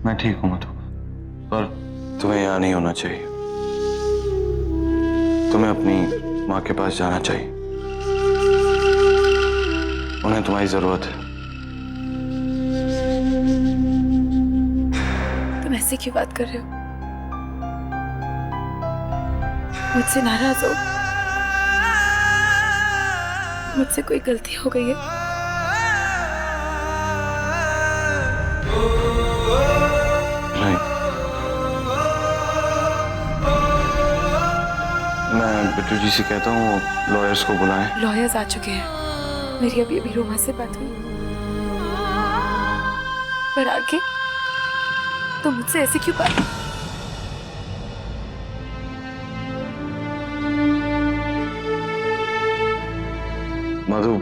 मैं ठीक हूँ मधु, पर तुम्हें यहाँ नहीं होना चाहिए। तुम्हें अपनी माँ के पास जाना चाहिए। उन्हें तुम्हारी जरूरत है। तुम ऐसे क्यों बात कर रहे हो? मुझसे नाराज हो? मुझसे कोई गलती हो गई है? नहीं, मैं बिट्टू जी से कहता हूँ लॉयर्स को बुलाएं। लॉयर्स आ चुके हैं। मेरी अभी रोमा से बात हुई। पर आगे तो मुझसे ऐसे क्यों बात? मधु,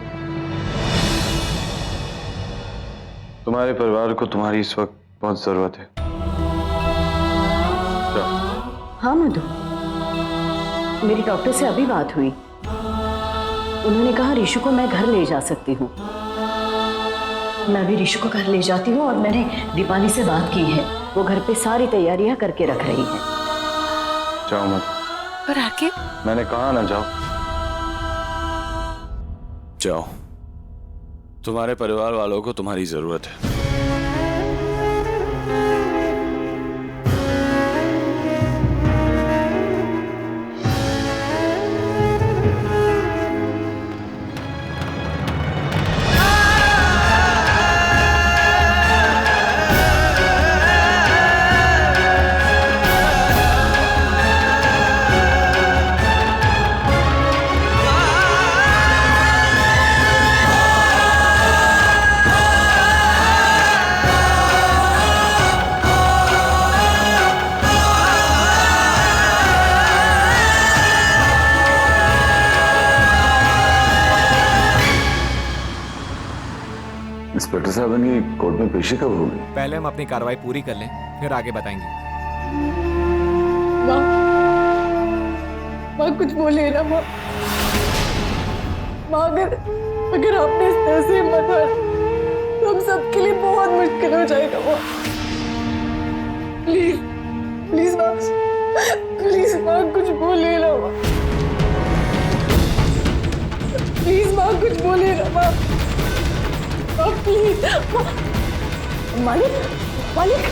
तुम्हारे परिवार को तुम्हारी इस वक्त बहुत जरूरत है। हाँ मधु, मेरी डॉक्टर से अभी बात हुई। उन्होंने कहा ऋषु को मैं घर ले जा सकती हूँ। मैं भी ऋषु को घर ले जाती हूँ और मैंने दीपाली से बात की है। वो घर पे सारी तैयारियां करके रख रही है। जाओ मत। पर आके मैंने कहा ना जाओ। जाओ, तुम्हारे परिवार वालों को तुम्हारी जरूरत है। इंस्पेक्टर साहब, इनकी कोर्ट में पेशी कब होगी? पहले हम अपनी कार्रवाई पूरी कर लें, फिर आगे बताएंगे। माँ, माँ कुछ बोले ना माँ। माँ अगर आपने इस तरह से हिम्मत हारी तो हम सबके लिए बहुत मुश्किल हो जाएगा माँ। प्लीज प्लीज माँ, प्लीज माँ कुछ बोले ना माँ। प्लीज माँ कुछ बोले ना माँ। प्लीज मालिक, मालिक।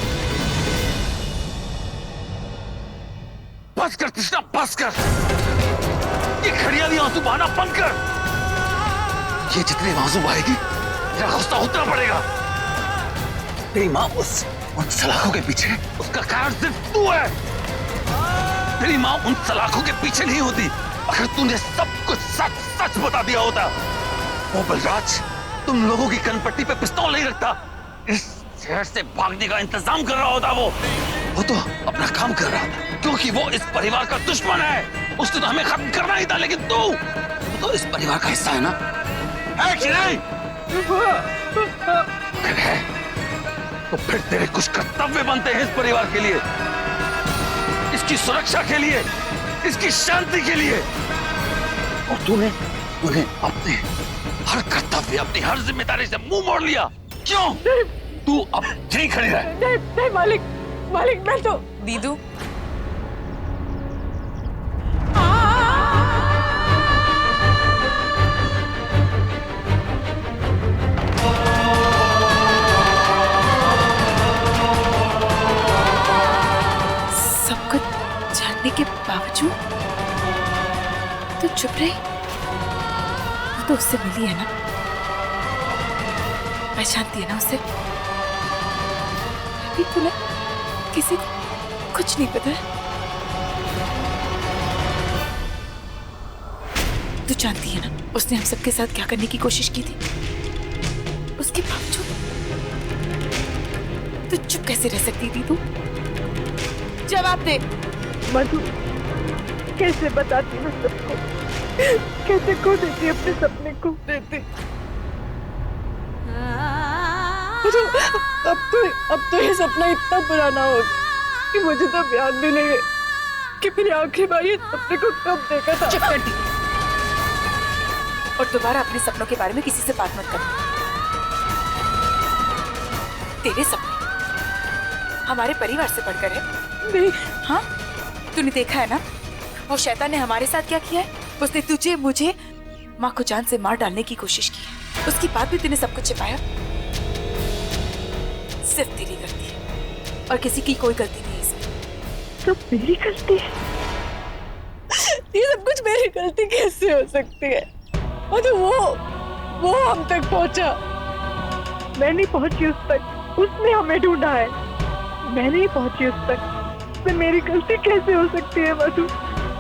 बस कर कृष्णा, बस कर। ये खड़ियाली आंसू बहाना बंद कर। ये जितने आंसू बहाएगी मेरा गुस्सा उतना पड़ेगा। तेरी माँ उन सलाखों के पीछे, उसका कारण सिर्फ तू है। तेरी माँ उन सलाखों के पीछे नहीं होती अगर तूने सब कुछ सच सच बता दिया होता। वो बलराज तुम लोगों की कनपट्टी पे पिस्तौल नहीं रखता, इस शहर से भागने का इंतजाम कर रहा होता। वो तो अपना काम कर रहा था क्योंकि वो इस परिवार का दुश्मन है। उसने तो हमें खत्म करना ही था, लेकिन तू तो इस परिवार का हिस्सा है ना, है कि नहीं? अगर है तो फिर तेरे कुछ कर्तव्य बनते हैं इस परिवार के लिए, इसकी सुरक्षा के लिए, इसकी शांति के लिए। और तूने अपने हर कर्तव्य, अपनी हर जिम्मेदारी से मुंह मोड़ लिया। क्यों? तू अब यहीं खड़ी रह। नहीं मालिक, मालिक मैं तो। दीदू, सब कुछ जानने के बावजूद तो चुप रही। वो तो उससे मिली है ना, पहचानती है ना उसे। तुम्हें किसी को कुछ नहीं पता है। तू जानती है ना उसने हम सबके साथ क्या करने की कोशिश की थी। उसके बावजूद तू चुप कैसे रह सकती थी? तू जवाब दे। मधु, कैसे बताती मैं सबको, कैसे खो देती अपने सपने को देती। अब तो ये सपना इतना पुराना हो गया कि मुझे तो याद भी नहीं है कि मेरी आखिरी बार ये सपने को कब देखा था। चुप कर दी। और दोबारा अपने सपनों के बारे में किसी से बात मत कर। तेरे सपने हमारे परिवार से बढ़कर है। नहीं, हाँ, तूने देखा है ना वो शैतान ने हमारे साथ क्या किया है। उसने तुझे मुझे माँ को जान से मार डालने की कोशिश की है। उसके बाद भी तूने सब कुछ छिपाया। सिर्फ तेरी गलती है और किसी की कोई गलती नहीं है इसमें। सब मेरी गलती है? ये सब कुछ मेरी गलती कैसे हो सकती है? और तो वो हम तक पहुंचा, मैं नहीं पहुंची उस तक, उसने हमें ढूंढा है। मैं नहीं पहुंची उस तक, तो मेरी गलती कैसे हो सकती है मधु?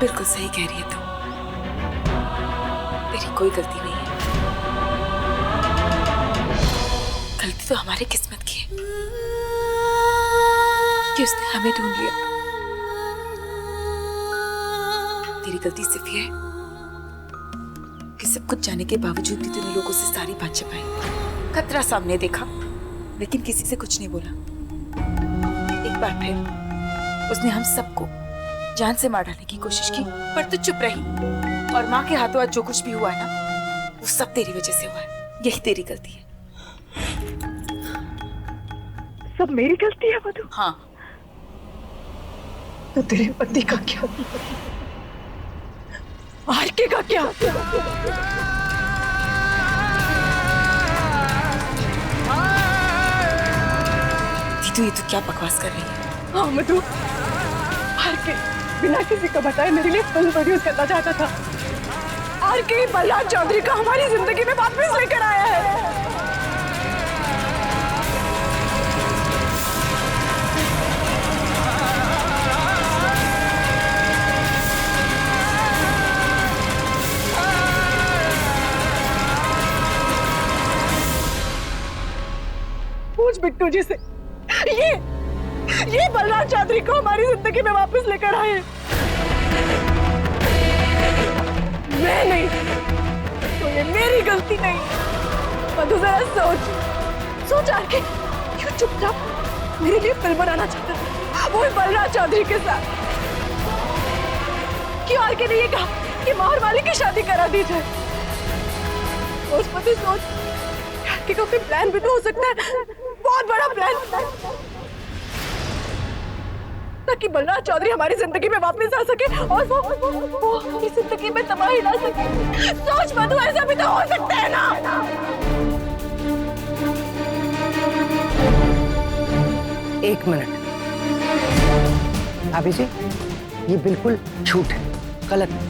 बिल्कुल सही कह रही है तू, तेरी कोई गलती नहीं है। गलती तो हमारे किस्मत की है कि उसने हमें ढूंढ लिया। तेरी गलती सिर्फ ये है कि सब कुछ जाने के बावजूद भी तूने लोगों से सारी बात छिपाई। खतरा सामने देखा लेकिन किसी से कुछ नहीं बोला। एक बार फिर उसने हम सबको जान से मार डालने की कोशिश की, पर तू चुप रही। और माँ के हाथों आज जो कुछ भी हुआ है ना, वो सब तेरी वजह से हुआ है। यही तेरी गलती है। सब मेरी गलती है मधु? हाँ, तो तेरे पति का क्या? आरके का क्या? दीदू ये तू क्या बकवास कर रही है? हाँ मधु, आरके बिना किसी को बताए मेरे लिए फिल्म प्रोड्यूस करना चाहता था। आरके बलराज चौधरी का हमारी जिंदगी में वापस लेकर आया है। पूछ बिट्टू जी से, ये बलराज चौधरी को हमारी जिंदगी में वापस लेकर आए। मैं नहीं, तो ये मेरी गलती नहीं। मधु जरा सोच आके क्यों चुपचाप मेरे लिए फिल्म बनाना चाहता था, वो भी बलराज चौधरी के साथ। क्यों आरके ने ये कहा कि माहौर वाली की शादी करा दी जाए? उस पर भी सोच, आरके का कोई प्लान भी तो हो सकता है, बहुत बड़ा प्लान, ताकि बलराज चौधरी हमारी जिंदगी में वापस आ सके और वो अपनी जिंदगी में तबाही ला सके। सोच मधु, ऐसा भी तो हो सकता है ना? एक मिनट भाभी जी, ये बिल्कुल झूठ है, गलत है।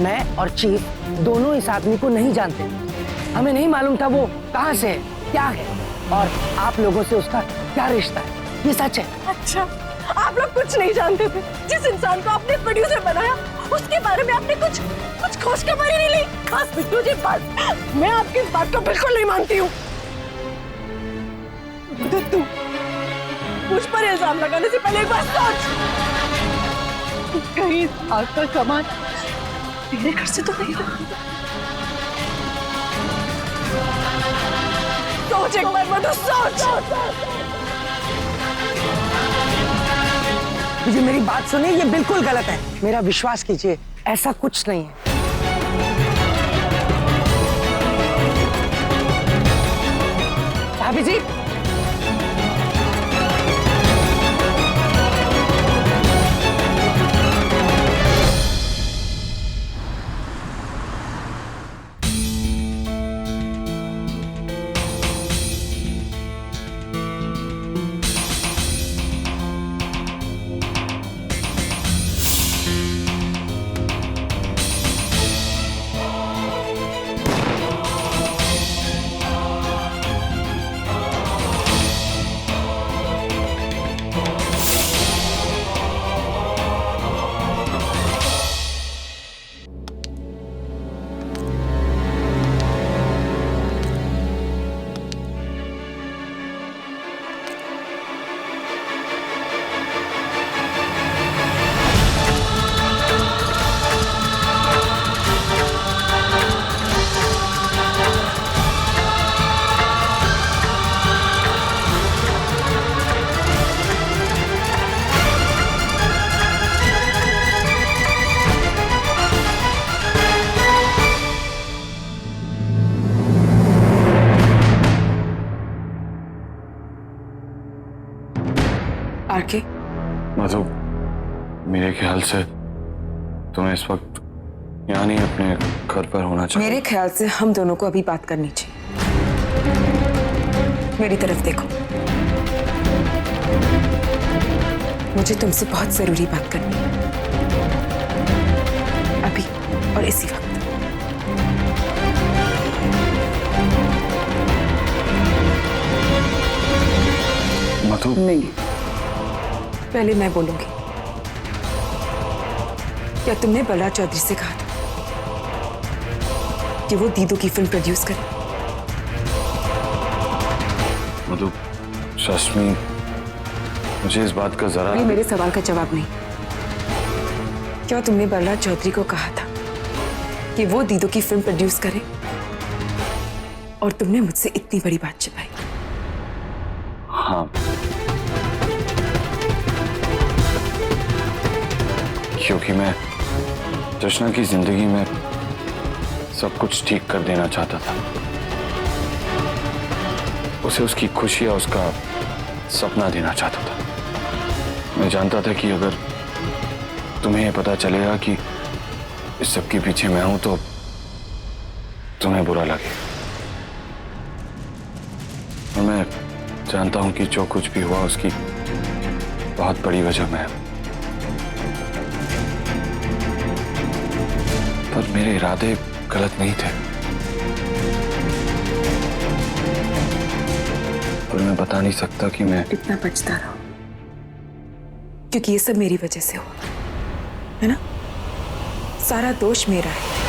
मैं और चीफ दोनों इस आदमी को नहीं जानते। हमें नहीं मालूम था वो कहाँ से है, क्या है और आप लोगों से उसका क्या रिश्ता है। ये सच है। अच्छा, आप लोग कुछ नहीं जानते थे? जिस इंसान को आपने प्रोड्यूसर बनाया उसके बारे में आपने कुछ खोज खबर ही नहीं ली। बस बिट्टू जी, बस, मैं आपकी इस बात को बिल्कुल नहीं मानती हूँ। तू मुझ पर इल्जाम लगाने से पहले एक बार सोच, कहीं आग का सामान तेरे घर से तो नहीं था? सोच एक बार मधु, सोच। मुझे मेरी बात सुनिए, ये बिल्कुल गलत है। मेरा विश्वास कीजिए, ऐसा कुछ नहीं है। भाभी जी, मधु, मेरे ख्याल से तुम्हें इस वक्त यहाँ नहीं अपने घर पर होना चाहिए। मेरे ख्याल से हम दोनों को अभी बात करनी चाहिए। मेरी तरफ देखो, मुझे तुमसे बहुत जरूरी बात करनी है, अभी और इसी वक्त। मधु, नहीं, पहले मैं बोलूंगी। क्या तुमने बलराज चौधरी से कहा था कि वो दीदू की फिल्म प्रोड्यूस करे? मधु, शश्मी, मुझे इस बात का जरा नहीं, मेरे सवाल का जवाब नहीं। क्या तुमने बलराज चौधरी को कहा था कि वो दीदू की फिल्म प्रोड्यूस करे और तुमने मुझसे इतनी बड़ी बात छिपाई? हाँ, क्योंकि मैं कृष्णा की जिंदगी में सब कुछ ठीक कर देना चाहता था। उसे उसकी खुशी या उसका सपना देना चाहता था। मैं जानता था कि अगर तुम्हें यह पता चलेगा कि इस सब के पीछे मैं हूं तो तुम्हें बुरा लगे। और मैं जानता हूं कि जो कुछ भी हुआ उसकी बहुत बड़ी वजह मैं। पर मेरे इरादे गलत नहीं थे। पर मैं बता नहीं सकता कि मैं इतना बचता रहो, क्योंकि ये सब मेरी वजह से हुआ है ना। सारा दोष मेरा है।